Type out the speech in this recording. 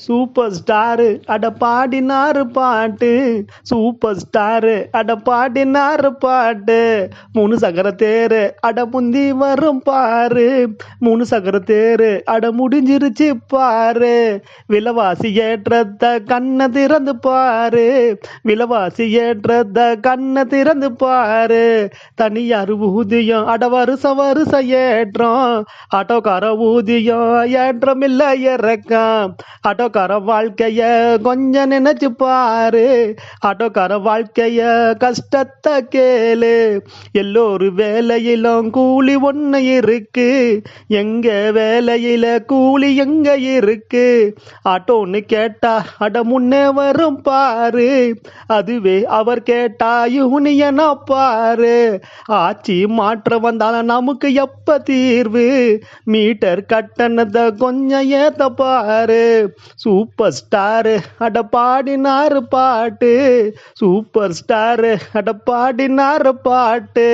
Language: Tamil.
சூப்பர் ஸ்டாரு அட பாடினாரு பாட்டு. சூப்பர் ஸ்டாரு அட பாடினாரு பாட்டு. மூணு சக்கர தேரு அட முந்தி வரும் பாரு. மூணு சக்கர தேரு அட முடிஞ்சிருச்சு பாரு. விலவாசி ஏற்றத கண்ணை திறந்து பாரு. விலவாசி ஏற்றத கண்ணை திறந்து பாரு. தனியார் ஊதியம் அட வருஷம் வருஷம் ஏற்றம். ஆட்டோக்கார ஊதியம் ஏற்றம் இல்ல இறக்கம். ஆட்டோக்கார வாழ்க்கைய கொஞ்சம் நினைச்சு பாரு. ஆட்டோக்கார வாழ்க்கைய கஷ்டத்தை கேளு. எல்லோரு வேலையிலும் கூலி ஒண்ணு இருக்கு. எங்க வேலையில கூலி எங்க இருக்கு? ஆட்டோன்னு கேட்டா அட முன்னே வரும் பாரு. அதுவே அவர் கேட்டா யூனியனா பாரு. ஆட்சி மாற்றம் வந்தாலும் நமக்கு எப்ப தீர்வு? மீட்டர் கட்டணத்தை கொஞ்சம் ஏத்த பாரு. சூப்பர் ஸ்டாரு அட பாடினாரு பாட்டு. சூப்பர் ஸ்டாரு அட பாடினாரு பாட்டு.